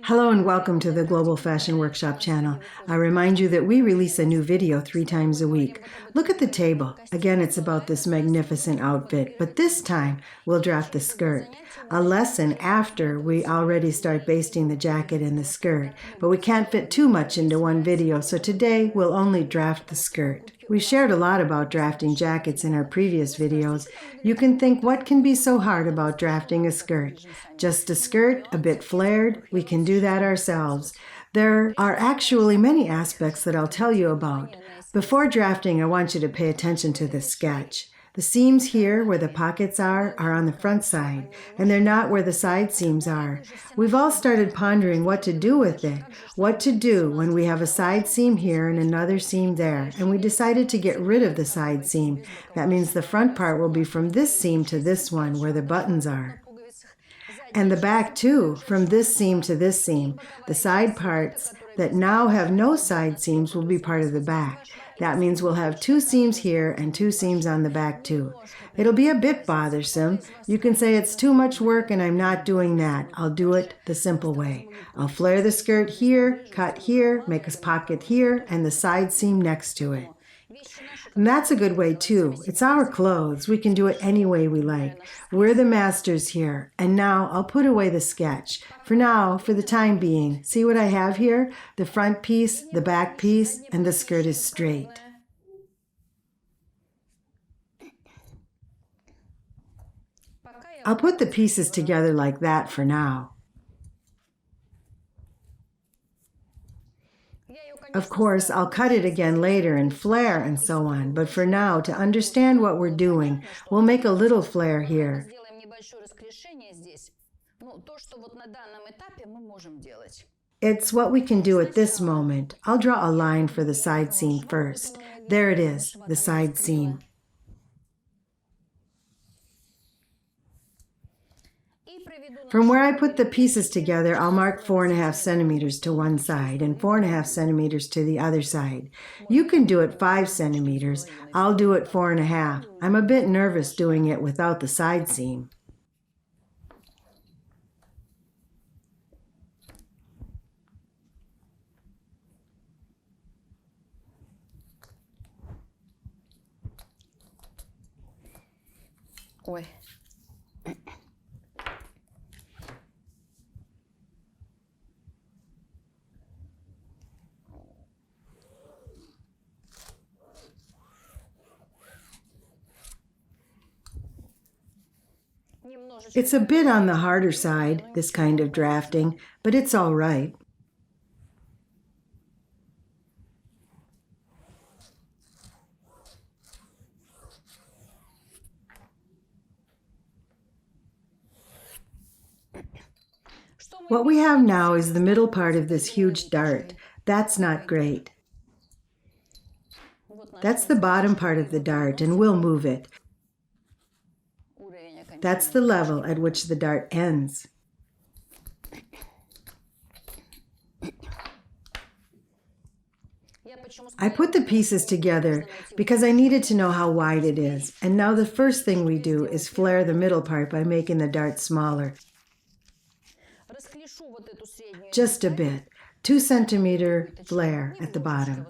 Hello and welcome to the Global Fashion Workshop channel. I remind you that we release a new video 3 times a week. Look at the table. Again, it's about this magnificent outfit, but this time we'll draft the skirt. A lesson after we already start basting the jacket and the skirt, but we can't fit too much into one video, so today we'll only draft the skirt. We shared a lot about drafting jackets in our previous videos. You can think, what can be so hard about drafting a skirt? Just a skirt, a bit flared, we can do that ourselves. There are actually many aspects that I'll tell you about. Before drafting, I want you to pay attention to the sketch. The seams here where the pockets are on the front side, and they're not where the side seams are. We've all started pondering what to do with it, what to do when we have a side seam here and another seam there, and we decided to get rid of the side seam. That means the front part will be from this seam to this one where the buttons are. And the back too, from this seam to this seam. The side parts that now have no side seams will be part of the back. That means we'll have 2 seams here and 2 seams on the back too. It'll be a bit bothersome. You can say it's too much work and I'm not doing that. I'll do it the simple way. I'll flare the skirt here, cut here, make a pocket here, and the side seam next to it. And that's a good way too. It's our clothes. We can do it any way we like. We're the masters here. And now I'll put away the sketch. For now, for the time being, see what I have here? The front piece, the back piece, and the skirt is straight. I'll put the pieces together like that for now. Of course, I'll cut it again later and flare and so on, but for now, to understand what we're doing, we'll make a little flare here. It's what we can do at this moment. I'll draw a line for the side seam first. There it is, the side seam. From where I put the pieces together, I'll mark 4.5 centimeters to one side and 4.5 centimeters to the other side. You can do it 5 centimeters. I'll do it 4.5. I'm a bit nervous doing it without the side seam. Ой. It's a bit on the harder side, this kind of drafting, but it's all right. What we have now is the middle part of this huge dart. That's not great. That's the bottom part of the dart, and we'll move it. That's the level at which the dart ends. I put the pieces together because I needed to know how wide it is. And now the first thing we do is flare the middle part by making the dart smaller. Just a bit. 2 centimeter flare at the bottom.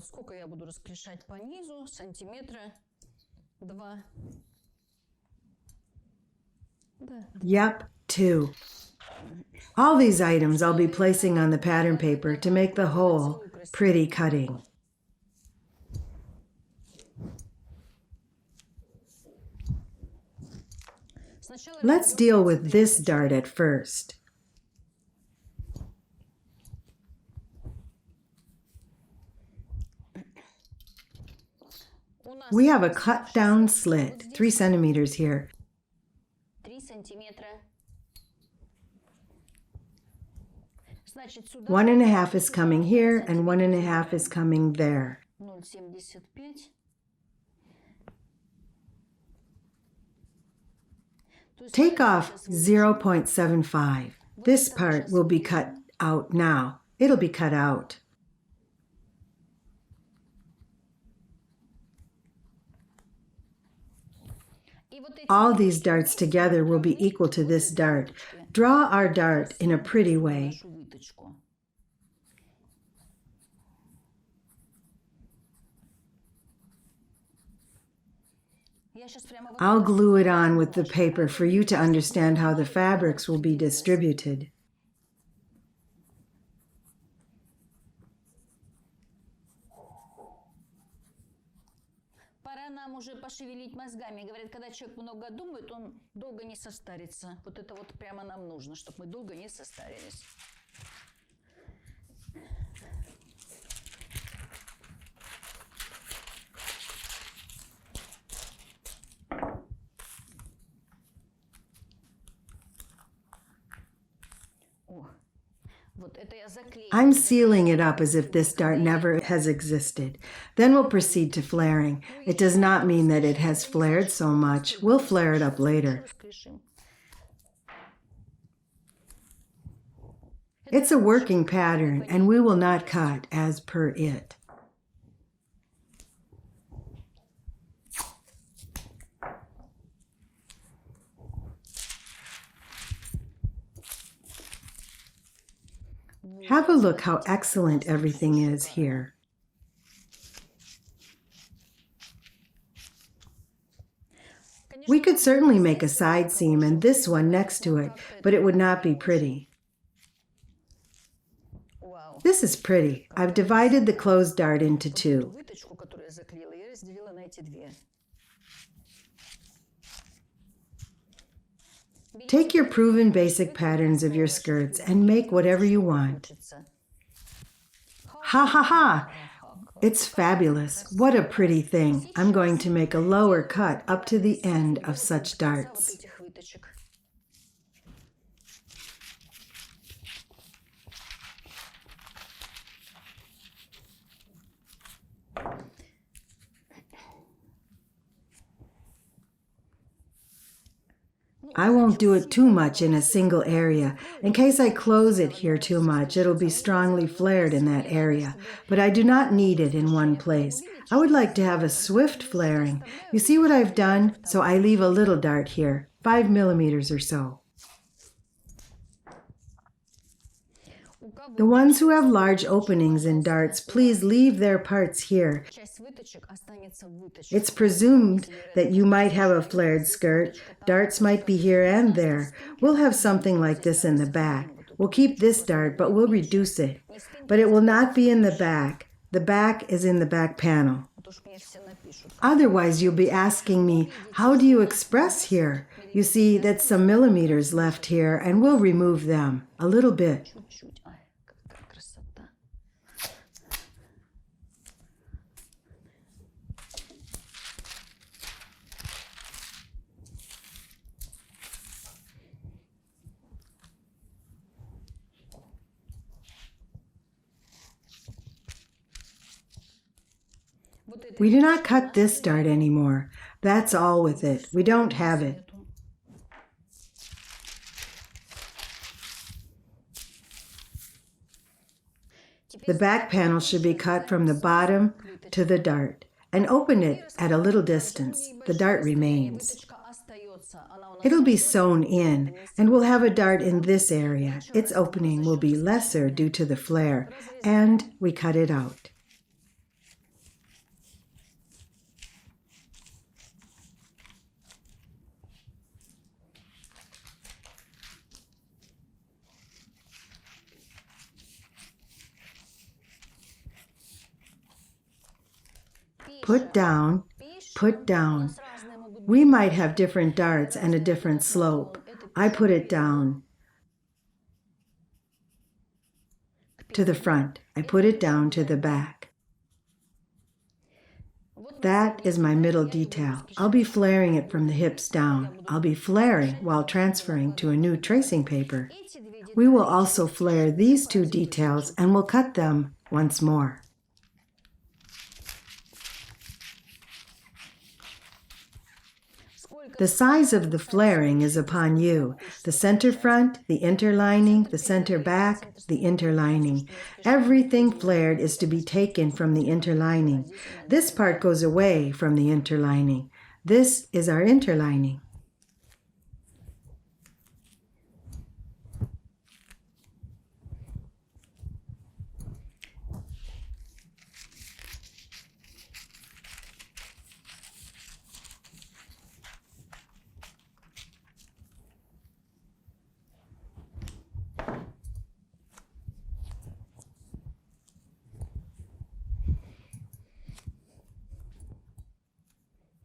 Yep, 2. All these items I'll be placing on the pattern paper to make the whole pretty cutting. Let's deal with this dart at first. We have a cut down slit, 3 centimeters here. 1.5 is coming here and 1.5 is coming there. Take off 0.75. This part will be cut out now. It'll be cut out. All these darts together will be equal to this dart. Draw our dart in a pretty way. I'll glue it on with the paper for you to understand how the fabrics will be distributed. Пора нам уже пошевелить мозгами. Говорят, когда человек много думает, он долго не состарится. Вот это вот прямо нам нужно, чтобы мы долго не состарились. I'm sealing it up as if this dart never has existed. Then we'll proceed to flaring. It does not mean that it has flared so much. We'll flare it up later. It's a working pattern, and we will not cut as per it. Have a look how excellent everything is here. We could certainly make a side seam and this one next to it, but it would not be pretty. This is pretty. I've divided the closed dart into two. Take your proven basic patterns of your skirts and make whatever you want. Ha ha ha! It's fabulous. What a pretty thing. I'm going to make a lower cut up to the end of such darts. I won't do it too much in a single area. In case I close it here too much, it'll be strongly flared in that area. But I do not need it in one place. I would like to have a swift flaring. You see what I've done? So I leave a little dart here, 5 millimeters or so. The ones who have large openings in darts, please leave their parts here. It's presumed that you might have a flared skirt. Darts might be here and there. We'll have something like this in the back. We'll keep this dart, but we'll reduce it. But it will not be in the back. The back is in the back panel. Otherwise, you'll be asking me, how do you express here? You see, that's some millimeters left here, and we'll remove them a little bit. We do not cut this dart anymore. That's all with it. We don't have it. The back panel should be cut from the bottom to the dart and open it at a little distance. The dart remains. It'll be sewn in, and we'll have a dart in this area. Its opening will be lesser due to the flare, and we cut it out. Put down, put down. We might have different darts and a different slope. I put it down to the front. I put it down to the back. That is my middle detail. I'll be flaring it from the hips down. I'll be flaring while transferring to a new tracing paper. We will also flare these two details and we'll cut them once more. The size of the flaring is upon you. The center front, the interlining, the center back, the interlining. Everything flared is to be taken from the interlining. This part goes away from the interlining. This is our interlining.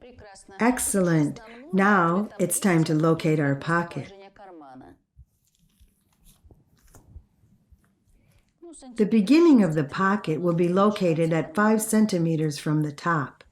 Прекрасно. Excellent. Now it's time to locate our pocket. Положение кармана. Ну, The beginning of the pocket will be located at 5 centimeters from the top.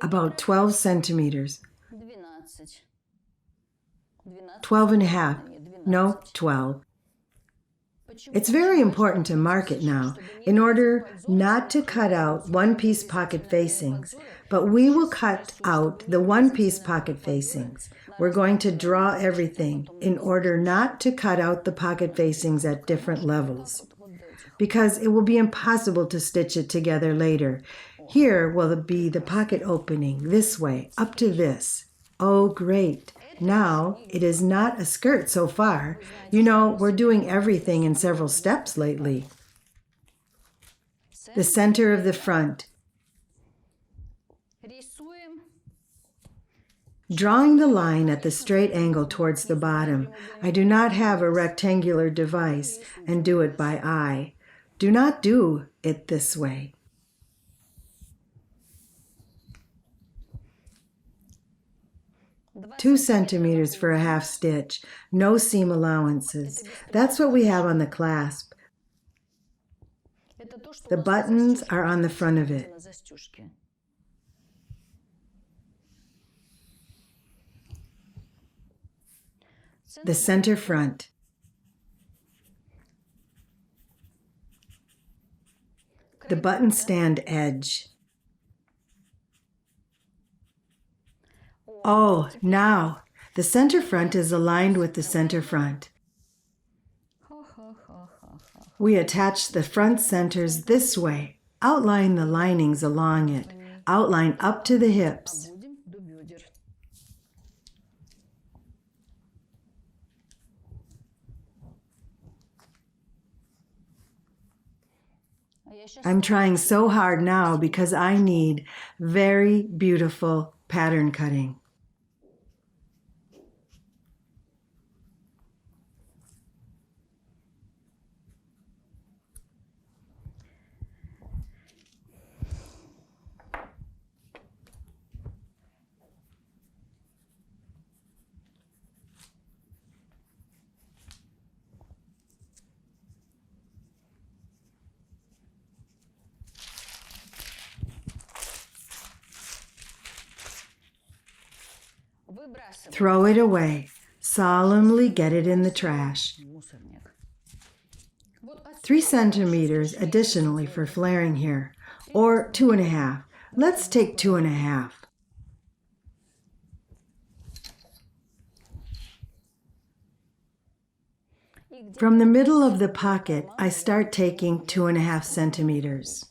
About 12 centimeters. 12 and a half. No, 12. It's very important to mark it now in order not to cut out one-piece pocket facings, but we will cut out the one-piece pocket facings. We're going to draw everything in order not to cut out the pocket facings at different levels, because it will be impossible to stitch it together later. Here will be the pocket opening this way, up to this. Oh, great. Now, it is not a skirt so far. You know, we're doing everything in several steps lately. The center of the front. Drawing the line at the straight angle towards the bottom. I do not have a rectangular device and do it by eye. Do not do it this way. 2 centimeters for a half stitch. No seam allowances. That's what we have on the clasp. The buttons are on the front of it. The center front. The button stand edge. Oh, now, the center front is aligned with the center front. We attach the front centers this way. Outline the linings along it. Outline up to the hips. I'm trying so hard now because I need very beautiful pattern cutting. Throw it away. Solemnly get it in the trash. 3 centimeters additionally for flaring here, or 2.5. Let's take 2.5. From the middle of the pocket, I start taking 2.5 centimeters.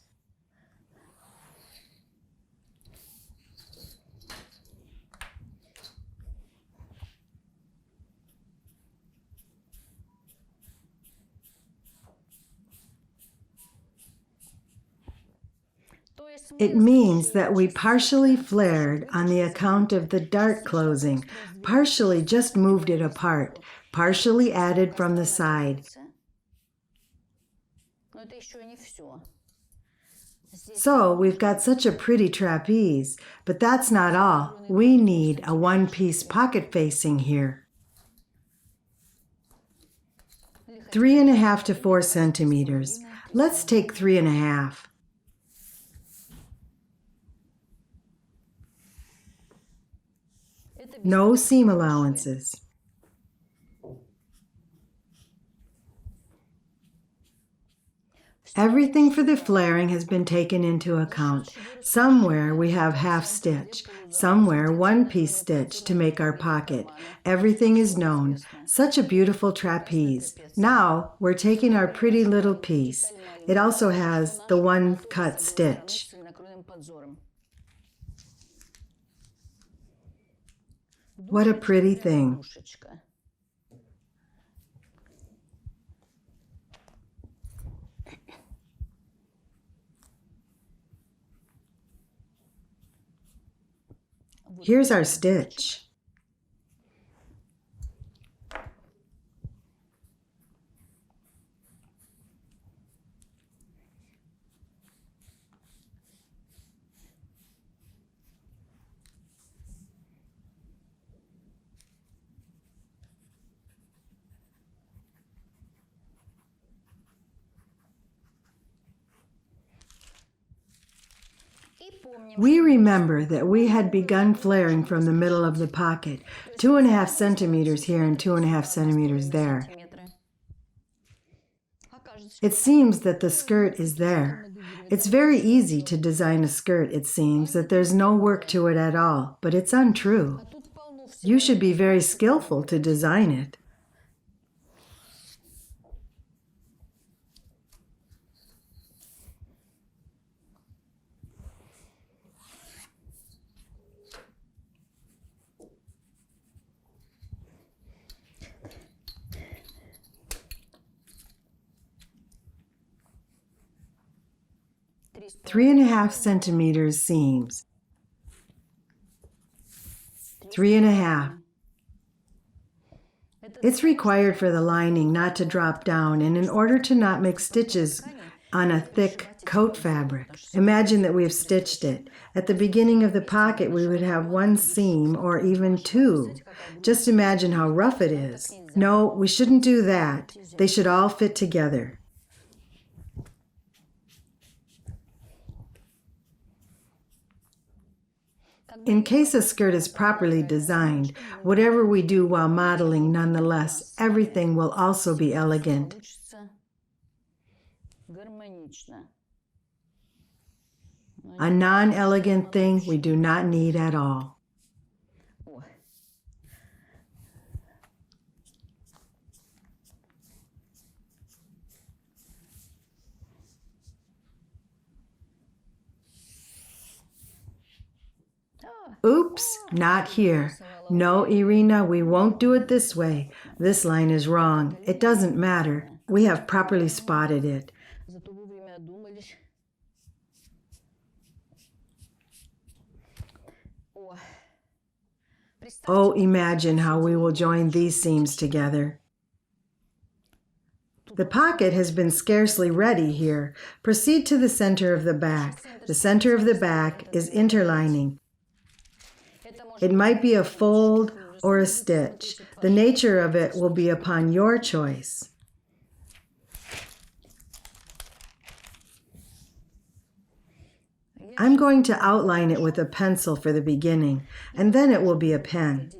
It means that we partially flared on the account of the dart closing, partially just moved it apart, partially added from the side. So we've got such a pretty trapeze, but that's not all. We need a one-piece pocket facing here. 3.5 to 4 centimeters. Let's take 3.5. No seam allowances. Everything for the flaring has been taken into account. Somewhere we have half stitch, somewhere one-piece stitch to make our pocket. Everything is known. Such a beautiful trapeze. Now we're taking our pretty little piece. It also has the one cut stitch. What a pretty thing. Here's our stitch. We remember that we had begun flaring from the middle of the pocket, 2.5 centimeters here and 2.5 centimeters there. It seems that the skirt is there. It's very easy to design a skirt, it seems, that there's no work to it at all, but it's untrue. You should be very skillful to design it. Three and a half centimeters seams. 3.5. It's required for the lining not to drop down and in order to not make stitches on a thick coat fabric. Imagine that we have stitched it. At the beginning of the pocket we would have 1 seam or even 2. Just imagine how rough it is. No, we shouldn't do that. They should all fit together. In case a skirt is properly designed, whatever we do while modeling, nonetheless, everything will also be elegant. A non-elegant thing we do not need at all. Oops, not here. No, Irina, we won't do it this way. This line is wrong. It doesn't matter. We have properly spotted it. Oh, imagine how we will join these seams together. The pocket has been scarcely ready here. Proceed to the center of the back. The center of the back is interlining. It might be a fold or a stitch. The nature of it will be upon your choice. I'm going to outline it with a pencil for the beginning, and then it will be a pen.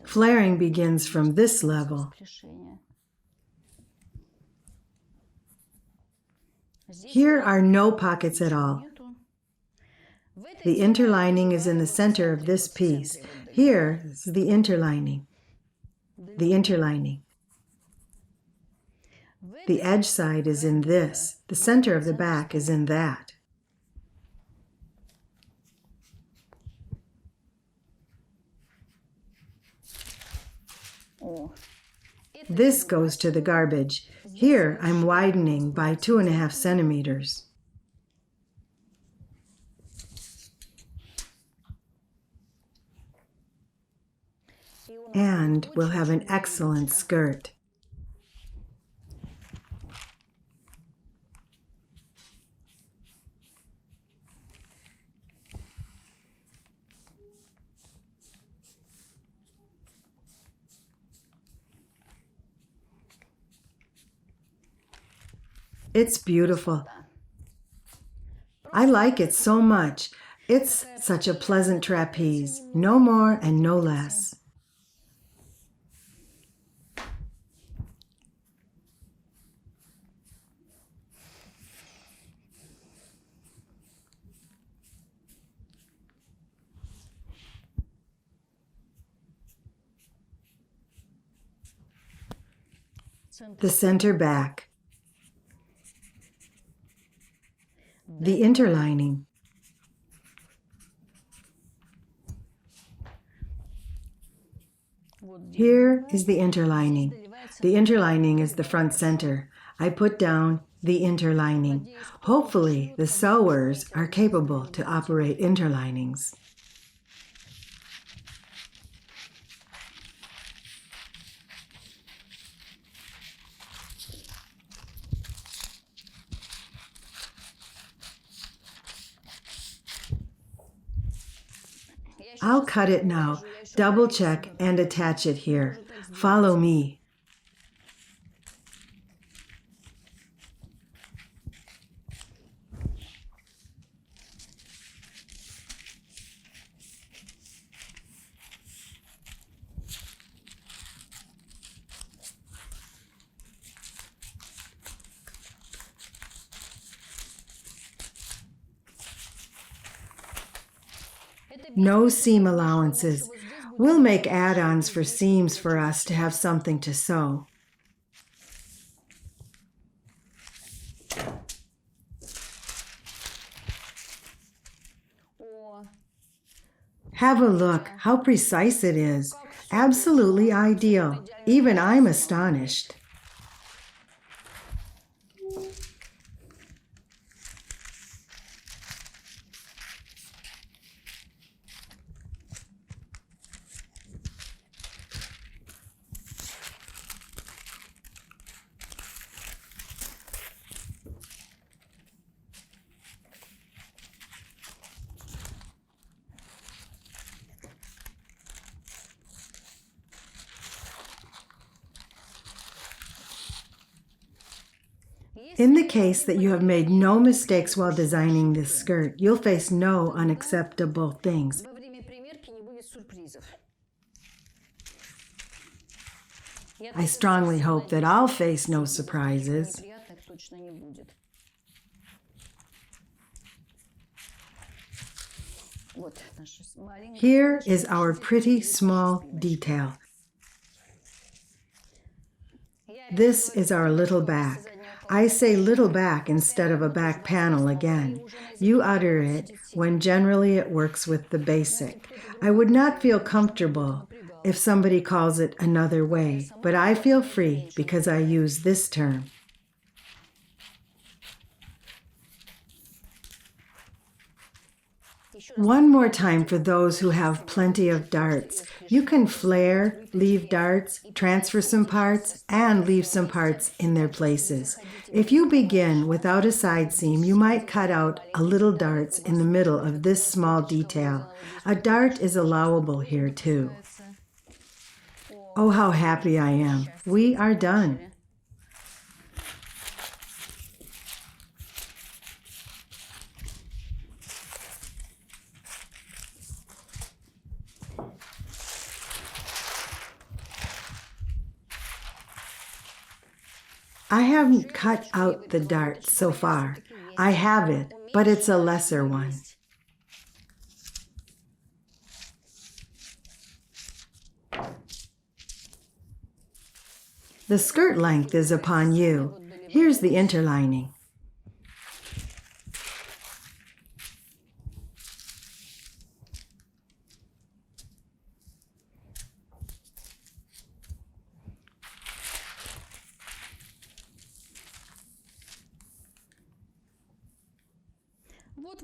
Flaring begins from this level. Here are no pockets at all. The interlining is in the center of this piece. Here is the interlining. The interlining. The edge side is in this. The center of the back is in that. This goes to the garbage. Here I'm widening by 2.5 centimeters. And we'll have an excellent skirt. It's beautiful. I like it so much. It's such a pleasant trapeze, no more and no less. the center back, the interlining, here is the interlining. The interlining is the front center. I put down the interlining. Hopefully, the sewers are capable to operate interlinings. I'll cut it now. Double check and attach it here. Follow me. No seam allowances. We'll make add-ons for seams for us to have something to sew. Have a look how precise it is. Absolutely ideal. Even I'm astonished. In the case that you have made no mistakes while designing this skirt, you'll face no unacceptable things. I strongly hope that I'll face no surprises. Here is our pretty small detail. This is our little back. I say little back instead of a back panel again. You utter it when generally it works with the basic. I would not feel comfortable if somebody calls it another way, but I feel free because I use this term. One more time for those who have plenty of darts. You can flare, leave darts, transfer some parts, and leave some parts in their places. If you begin without a side seam, you might cut out a little darts in the middle of this small detail. A dart is allowable here too. Oh, how happy I am. We are done. I haven't cut out the dart so far. I have it, but it's a lesser one. The skirt length is upon you. Here's the interlining.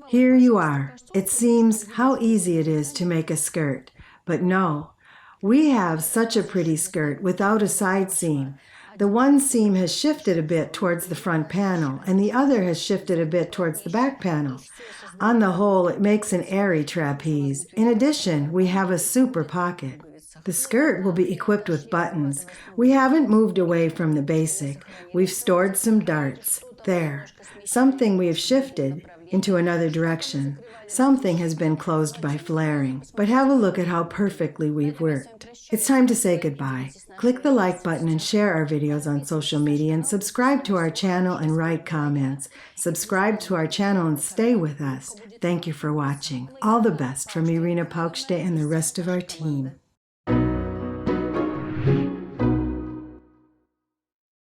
Here you are. It seems how easy it is to make a skirt, but no. We have such a pretty skirt without a side seam. The one seam has shifted a bit towards the front panel, and the other has shifted a bit towards the back panel. On the whole, it makes an airy trapeze. In addition, we have a super pocket. The skirt will be equipped with buttons. We haven't moved away from the basic. We've stored some darts. There. Something we have shifted into another direction. Something has been closed by flaring. But have a look at how perfectly we've worked. It's time to say goodbye. Click the like button and share our videos on social media, and subscribe to our channel and write comments. Subscribe to our channel and stay with us. Thank you for watching. All the best from Irina Paukshte and the rest of our team.